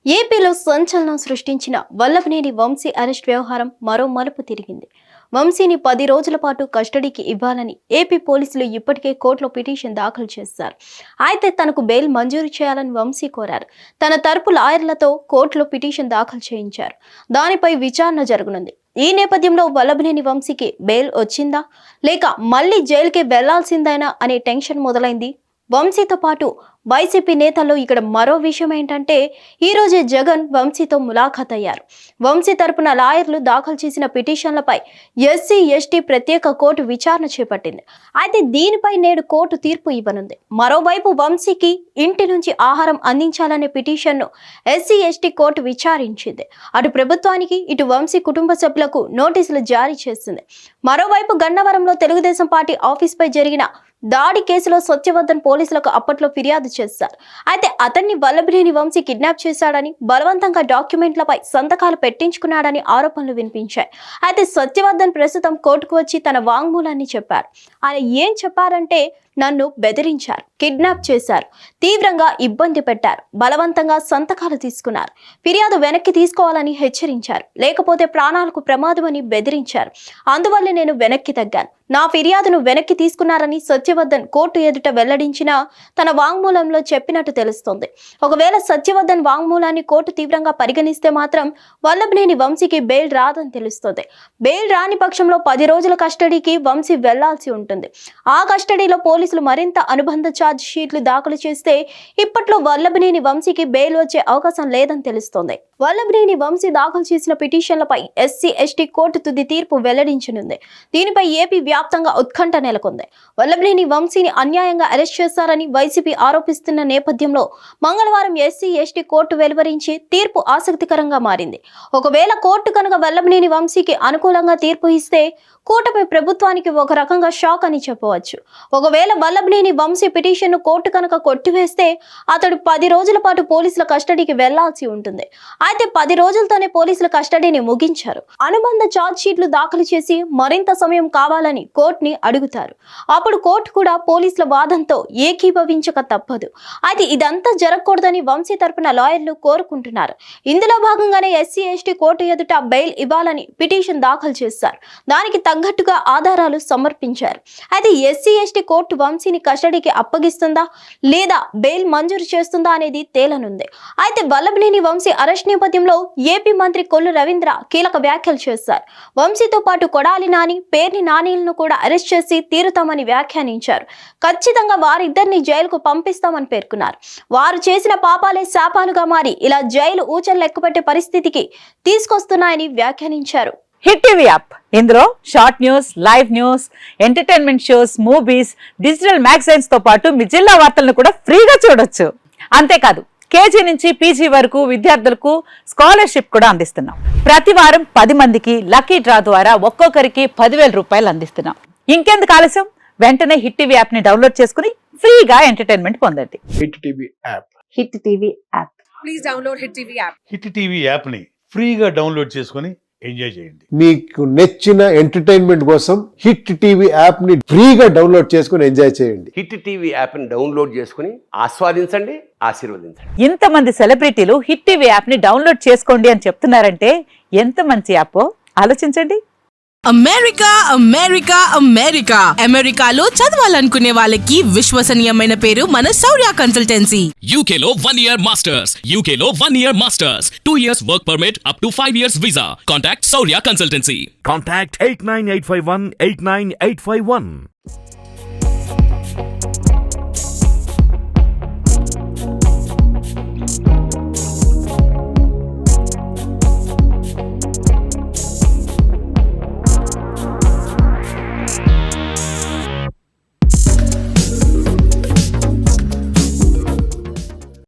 ఏపీలో సంచలనం సృష్టించిన వల్లభనేని వంశీ అరెస్ట్ వ్యవహారం మరో మలుపు తిరిగింది. వంశీని 10 రోజుల పాటు కస్టడీకి ఇవ్వాలని ఏపీ పోలీసులు ఇప్పటికే కోర్టులో పిటిషన్ దాఖలు చేశారు. అయితే తనకు బెయిల్ మంజూరు చేయాలని వంశీ కోరారు. తన తరపు లాయర్లతో కోర్టులో పిటిషన్ దాఖలు చేయించారు. దానిపై విచారణ జరగనుంది. ఈ నేపథ్యంలో వల్లభనేని వంశీకి బెయిల్ వచ్చిందా లేక మళ్లీ జైలుకే వెళ్లాల్సిందేనా అనే టెన్షన్ మొదలైంది. వంశీతో పాటు వైసీపీ నేతల్లో ఇక్కడ మరో విషయం ఏంటంటే ఈ రోజే జగన్ వంశీతో ములాఖాత్ అయ్యారు. వంశీ తరపున లాయర్లు దాఖలు చేసిన పిటిషన్లపై ఎస్సీ ఎస్టీ ప్రత్యేక కోర్టు విచారణ చేపట్టింది. అయితే దీనిపై నేడు కోర్టు తీర్పు ఇవ్వనుంది. మరోవైపు వంశీకి ఇంటి నుంచి ఆహారం అందించాలనే పిటిషన్ను ఎస్సీ ఎస్టీ కోర్టు విచారించింది. అటు ప్రభుత్వానికి ఇటు వంశీ కుటుంబ సభ్యులకు నోటీసులు జారీ చేసింది. మరోవైపు గన్నవరంలో తెలుగుదేశం పార్టీ ఆఫీస్పై జరిగిన దాడి కేసులో సత్యవర్ధన్ పోలీసులకు అప్పట్లో ఫిర్యాదు చేశారు. అయితే అతన్ని వల్లభనేని వంశీ కిడ్నాప్ చేశాడని, బలవంతంగా డాక్యుమెంట్లపై సంతకాలు పెట్టించుకున్నాడని ఆరోపణలు వినిపించాయి. అయితే సత్యవర్ధన్ ప్రస్తుతం కోర్టుకు వచ్చి తన వాంగ్మూలాన్ని చెప్పారు. ఆయన ఏం చెప్పారంటే, నన్ను బెదిరించారు, కిడ్నాప్ చేశారు, తీవ్రంగా ఇబ్బంది పెట్టారు, బలవంతంగా సంతకాలు తీసుకున్నారు, ఫిర్యాదు వెనక్కి తీసుకోవాలని హెచ్చరించారు, లేకపోతే ప్రాణాలకు ప్రమాదమని బెదిరించారు. అందువల్ల నేను వెనక్కి తగ్గాను. నా ఫిర్యాదును వెనక్కి తీసుకున్నారని సత్యవర్ధన్ కోర్టు ఎదుట వెల్లడించిన తన వాంగ్మూలంలో చెప్పినట్టు తెలుస్తోంది. ఒకవేళ సత్యవర్ధన్ వాంగ్మూలాన్ని కోర్టు తీవ్రంగా పరిగణిస్తే మాత్రం వల్లభనేని వంశీకి బెయిల్ రాదని తెలుస్తోంది. బెయిల్ రాని పక్షంలో 10 రోజుల కస్టడీకి వంశీ వెళ్లాల్సి ఉంటుంది. ఆ కస్టడీలో పోలీసులు మరింత అనుబంధ ఛార్జ్ షీట్లు దాఖలు చేస్తే ఇప్పట్లో వల్లభనేని వంశీకి బెయిల్ వచ్చే అవకాశం లేదని తెలుస్తోంది. వల్లభనేని వంశీ దాఖలు చేసిన పిటిషన్లపై ఎస్సీ ఎస్టీ కోర్టు తుది తీర్పు వెల్లడించనుంది. దీనిపై ఏపీ వ్యాప్తంగా ఉత్కంఠ నెలకొంది. వల్లభనేని వంశీని అన్యాయంగా అరెస్ట్ చేశారని వైసీపీ ఆరోపిస్తున్న నేపథ్యంలో మంగళవారం ఎస్సీ ఎస్టీ కోర్టు వెలువరించి తీర్పు ఆసక్తికరంగా మారింది. ఒకవేళ కోర్టు కనుక వల్లభనేని వంశీకి అనుకూలంగా తీర్పు ఇస్తే కూటమి ప్రభుత్వానికి ఒక రకంగా షాక్ అని చెప్పవచ్చు. ఒకవేళ వల్లభనేని వంశీ పిటిషన్ను కోర్టు కనుక కొట్టివేస్తే అతడు 10 రోజుల పాటు పోలీసుల కస్టడీకి వెళ్లాల్సి ఉంటుంది. అయితే 10 రోజులతోనే పోలీసుల కస్టడీని ముగించారు. అనుబంధ ఛార్జ్ షీట్లు దాఖలు చేసి మరింత సమయం కావాలని కోర్టుని అడుగుతారు. అప్పుడు కోర్టు కూడా పోలీసుల వాదంతో ఏకీభవించక తప్పదు. అయితే ఇదంతా జరగకూడదని వంశీ తరపున లాయర్లు కోరుకుంటున్నారు. ఇందులో భాగంగానే ఎస్సీ ఎస్టీ కోర్టు ఎదుట బెయిల్ ఇవ్వాలని పిటిషన్ దాఖలు చేశారు. దానికి తగ్గట్టుగా ఆధారాలు సమర్పించారు. అయితే ఎస్సీ ఎస్టీ కోర్టు వంశీని కస్టడీకి అప్పగిస్తుందా లేదా బెయిల్ మంజూరు చేస్తుందా అనేది తేలనుంది. అయితే వల్లభనేని వంశీ అరెస్ట్ నేపథ్యంలో ఏపీ మంత్రి కొల్లు రవీంద్ర కీలక వ్యాఖ్యలు చేశారు. వంశీతో పాటు కొడాలి నాని, పేర్ని నానిలను కూడా అరెస్ట్ చేసి తీరుతామని వ్యాఖ్యానించారు. ఖచ్చితంగా వారిద్దరిని జైలుకు పంపిస్తామని పేర్కొన్నారు. వారు చేసిన పాపాలే శాపాలుగా మారి ఇలా జైలు ఊచలు లెక్కపెట్టే పరిస్థితికి తీసుకొస్తున్నాయని వ్యాఖ్యానించారు. హిట్ టీవీ యాప్, ఇందులో short news, live news, entertainment shows, movies, digital magazines తో పాటు మీ జిల్లా వార్తలను కూడా ఫ్రీగా చూడొచ్చు. అంతేకాదు కేజీ నుంచి పీజీ వరకు విద్యార్థులకు స్కాలర్షిప్ కూడా అందిస్తున్నాం. ప్రతి వారం 10 మందికి లక్కీ డ్రా ద్వారా ఒక్కొక్కరికి 10,000 రూపాయలు అందిస్తున్నాం. ఇంకెందుకు ఆలస్యం, వెంటనే హిట్ టీవీ యాప్ ని డౌన్లోడ్ చేసుకుని ఫ్రీగా ఎంటర్టైన్మెంట్ పొందండి. Hit TV app. Hit TV app. Please download hit TV app. Hit TV app ని ఫ్రీగా డౌన్లోడ్ చేసుకుని ఎంజాయ్ చేయండి. మీకు నచ్చిన ఎంటర్టైన్మెంట్ కోసం హిట్ టీవీ యాప్ ని ఫ్రీగా డౌన్లోడ్ చేసుకుని ఎంజాయ్ చేయండి. హిట్ టీవీ యాప్ ని డౌన్లోడ్ చేసుకుని ఆస్వాదించండి, ఆశీర్వదించండి. ఇంతమంది సెలబ్రిటీలు హిట్ టీవీ యాప్ ని డౌన్లోడ్ చేసుకోండి అని చెప్తున్నారంటే ఎంత మంచి యాప్ ఆలోచించండి. అమెరికా అమెరికా అమెరికా అమెరికాలో చదవాలనుకునే వాళ్ళకి విశ్వసనీయమైన పేరు మన శౌర్య కన్సల్టెన్సీ. UK లో 1 year masters. UK లో 1 year masters. 2 years work permit up to 5 years visa. Contact Saurya Consultancy. Contact 89851 89851.